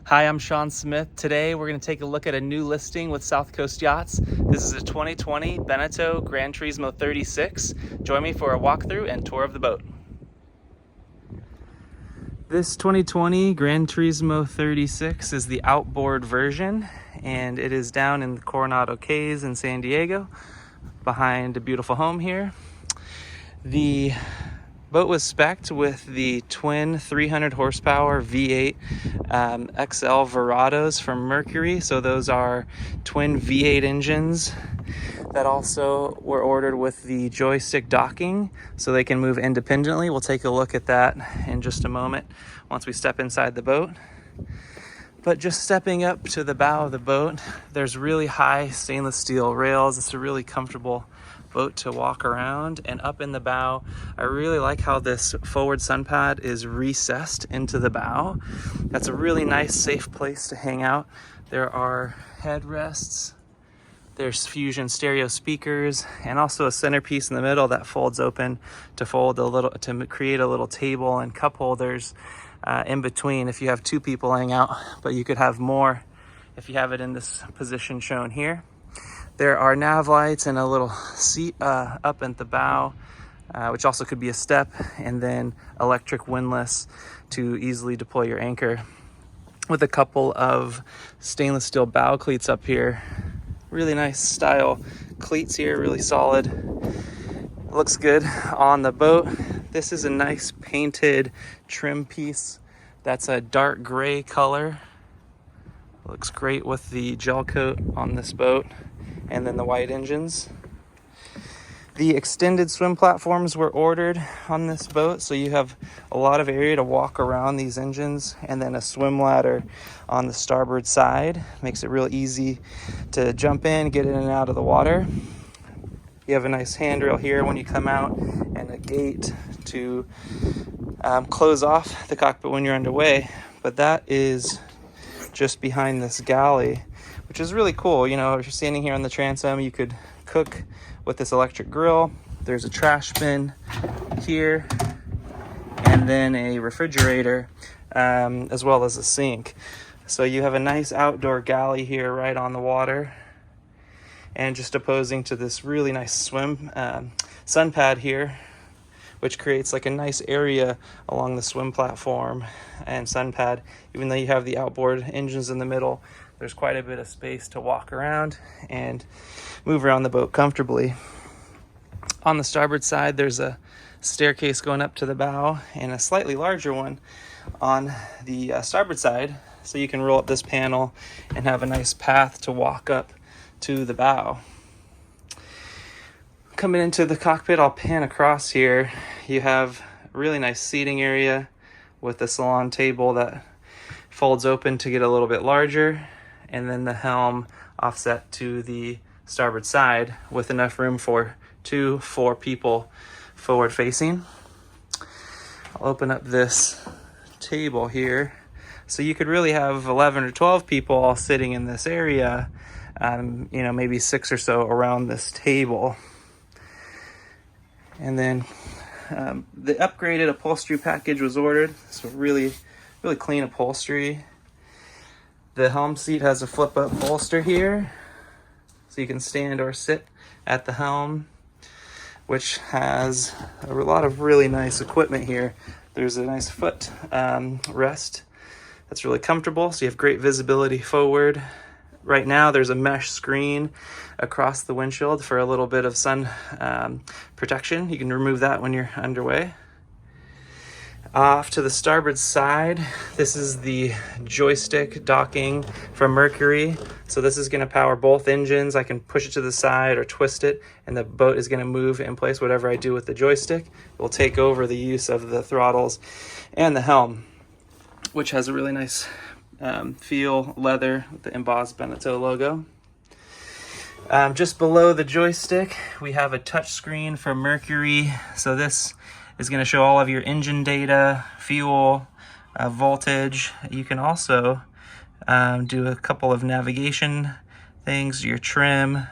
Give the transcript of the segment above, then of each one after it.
Hi, I'm Sean Smith. Today we're going to take a look at a new listing with South Coast Yachts. This is a 2020 Beneteau Gran Turismo 36. Join me for a walkthrough and tour of the boat. This 2020 Gran Turismo 36 is the Outboard version, and it is down in the Coronado Cays in San Diego behind a beautiful home here. The boat was spec'd with the twin 300 horsepower V8 XL Verados from Mercury. So those are twin V8 engines that also were ordered with the joystick docking so they can move independently. We'll take a look at that in just a moment once we step inside the boat. But just stepping up to the bow of the boat, there's really high stainless steel rails. It's a really comfortable boat to walk around. And up in the bow, I really like how this forward sun pad is recessed into the bow. That's a really nice, safe place to hang out. There are headrests, there's Fusion stereo speakers, and also a centerpiece in the middle that folds open to create a little table and cup holders in between if you have two people laying out, but you could have more if you have it in this position shown here. There are nav lights and a little seat up at the bow, which also could be a step, and then electric windlass to easily deploy your anchor, with a couple of stainless steel bow cleats up here. Really nice style cleats here, really solid. Looks good on the boat. This is a nice painted trim piece that's a dark gray color. Looks great with the gel coat on this boat, and then the white engines. The extended swim platforms were ordered on this boat, so you have a lot of area to walk around these engines, and then a swim ladder on the starboard side. Makes it real easy to jump in, get in and out of the water. You have a nice handrail here when you come out, and a gate to close off the cockpit when you're underway. But that is just behind this galley, which is really cool. You know, if you're standing here on the transom, you could cook with this electric grill. There's a trash bin here, and then a refrigerator, as well as a sink. So you have a nice outdoor galley here right on the water, and just opposing to this really nice sun pad here, which creates like a nice area along the swim platform and sun pad. Even though you have the outboard engines in the middle, there's quite a bit of space to walk around and move around the boat comfortably. On the starboard side, there's a staircase going up to the bow, and a slightly larger one on the starboard side, so you can roll up this panel and have a nice path to walk up to the bow. Coming into the cockpit, I'll pan across here. You have a really nice seating area with a salon table that folds open to get a little bit larger, and then the helm offset to the starboard side with enough room for 4 people forward facing. I'll open up this table here. So you could really have 11 or 12 people all sitting in this area, maybe 6 or so around this table. And then the upgraded upholstery package was ordered. So really, really clean upholstery. The helm seat has a flip-up bolster here, so you can stand or sit at the helm, which has a lot of really nice equipment here. There's a nice foot rest that's really comfortable, so you have great visibility forward. Right now there's a mesh screen across the windshield for a little bit of sun protection. You can remove that when you're underway. Off to the starboard side, this is the joystick docking from Mercury. So this is going to power both engines. I can push it to the side or twist it, and the boat is going to move in place. Whatever I do with the joystick, it will take over the use of the throttles and the helm, which has a really nice feel leather with the embossed Beneteau logo. Just below the joystick, we have a touch screen from Mercury. So this is going to show all of your engine data, fuel, voltage. You can also do a couple of navigation things, your trim,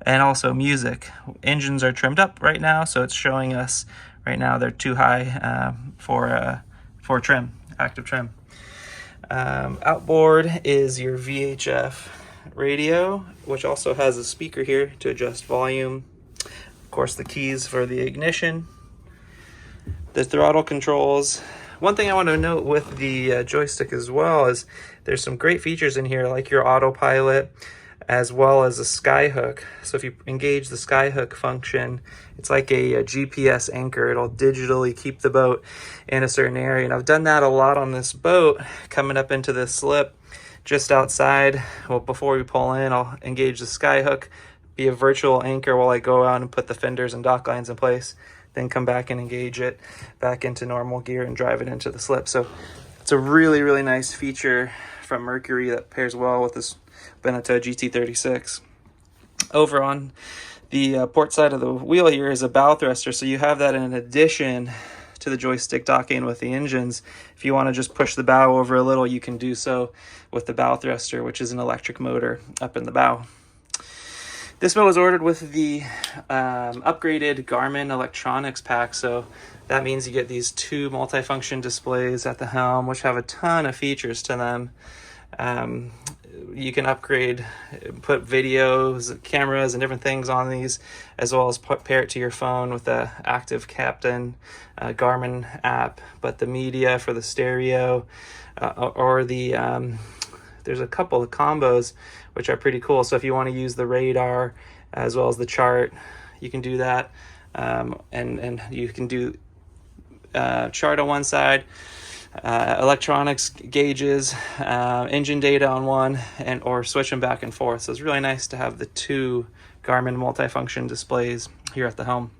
and also music. Engines are trimmed up right now, so it's showing us right now they're too high for trim, active trim. Outboard is your VHF radio, which also has a speaker here to adjust volume. Of course, the keys for the ignition, the throttle controls. One thing I want to note with the joystick as well is there's some great features in here, like your autopilot, as well as a skyhook. So if you engage the skyhook function, it's like a GPS anchor. It'll digitally keep the boat in a certain area. And I've done that a lot on this boat, coming up into this slip just outside. Well, before we pull in, I'll engage the skyhook, be a virtual anchor while I go out and put the fenders and dock lines in place, then come back and engage it back into normal gear and drive it into the slip. So it's a really, really nice feature from Mercury that pairs well with this Beneteau GT36. Over on the port side of the wheel here is a bow thruster, so you have that in addition to the joystick docking with the engines. If you want to just push the bow over a little, you can do so with the bow thruster, which is an electric motor up in the bow. This boat was ordered with the upgraded Garmin electronics pack, so that means you get these two multifunction displays at the helm, which have a ton of features to them. You can upgrade, put videos, cameras, and different things on these, as well as pair it to your phone with the Active Captain Garmin app. But the media for the stereo, or the there's a couple of combos which are pretty cool. So if you want to use the radar as well as the chart, you can do that, and you can do chart on one side, electronics gauges, engine data on one, and or switch them back and forth. So it's really nice to have the two Garmin multifunction displays here at the helm.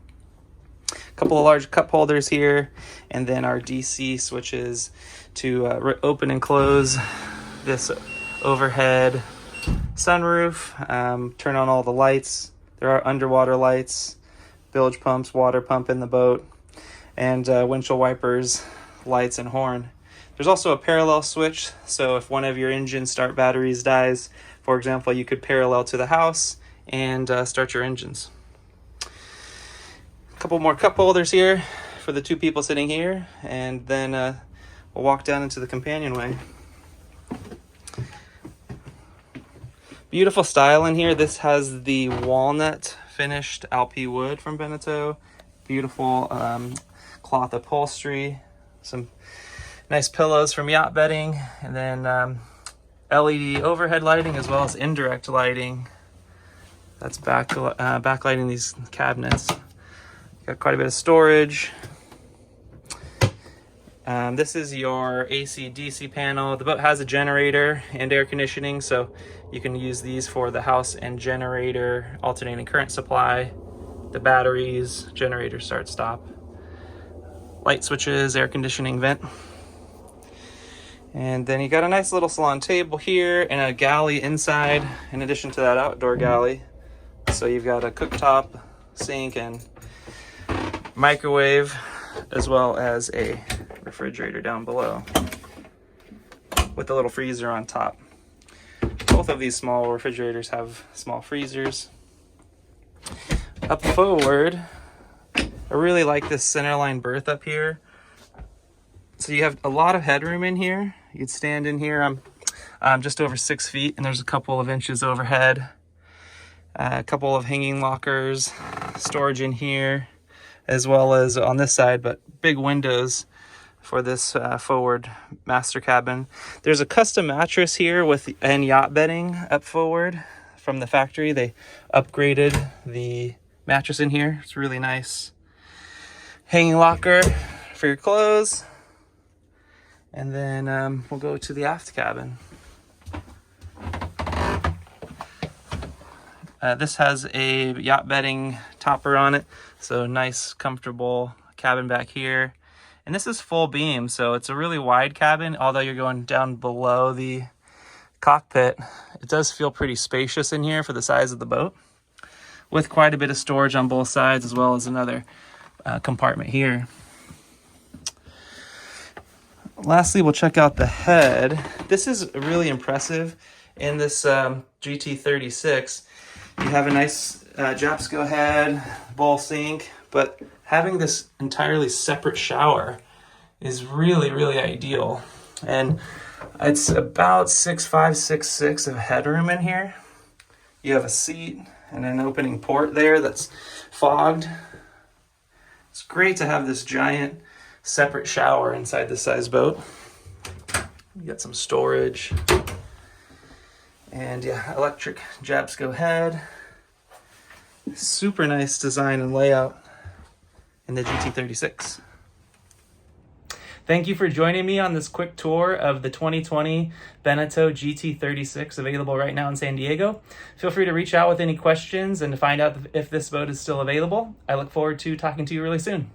A couple of large cup holders here, and then our DC switches to open and close this overhead sunroof, turn on all the lights. There are underwater lights, bilge pumps, water pump in the boat, and windshield wipers, lights, and horn. There's also a parallel switch, so if one of your engine start batteries dies, for example, you could parallel to the house and start your engines. A couple more cup holders here for the two people sitting here, and then we'll walk down into the companionway. Beautiful style in here. This has the walnut finished LP wood from Beneteau. Beautiful cloth upholstery. Some nice pillows from yacht bedding, and then LED overhead lighting as well as indirect lighting. That's backlighting these cabinets. Got quite a bit of storage. This is your AC/DC panel. The boat has a generator and air conditioning, so you can use these for the house and generator alternating current supply, the batteries, generator start stop, light switches, air conditioning vent. And then you got a nice little salon table here and a galley inside in addition to that outdoor galley. So you've got a cooktop, sink, and microwave, as well as a refrigerator down below with a little freezer on top. Both of these small refrigerators have small freezers. Up forward, I really like this centerline berth up here. So you have a lot of headroom in here. You could stand in here. I'm just over 6 feet, and there's a couple of inches overhead. A couple of hanging lockers, storage in here, as well as on this side, but big windows for this forward master cabin. There's a custom mattress here and yacht bedding up forward from the factory. They upgraded the mattress in here. It's really nice. Hanging locker for your clothes. And then we'll go to the aft cabin. This has a yacht bedding topper on it, so nice, comfortable cabin back here. And this is full beam, so it's a really wide cabin. Although you're going down below the cockpit, it does feel pretty spacious in here for the size of the boat, with quite a bit of storage on both sides, as well as another compartment here. Lastly, we'll check out the head. This is really impressive in this GT36. You have a nice Japsco head, bowl sink, but having this entirely separate shower is really, really ideal. And It's about 6'5", 6'6" of headroom in here. You have a seat and an opening port there that's fogged. It's great to have this giant separate shower inside this size boat. You got some storage. And yeah, electric Jabsco head. Super nice design and layout in the GT36. Thank you for joining me on this quick tour of the 2020 Beneteau GT36, available right now in San Diego. Feel free to reach out with any questions and to find out if this boat is still available. I look forward to talking to you really soon.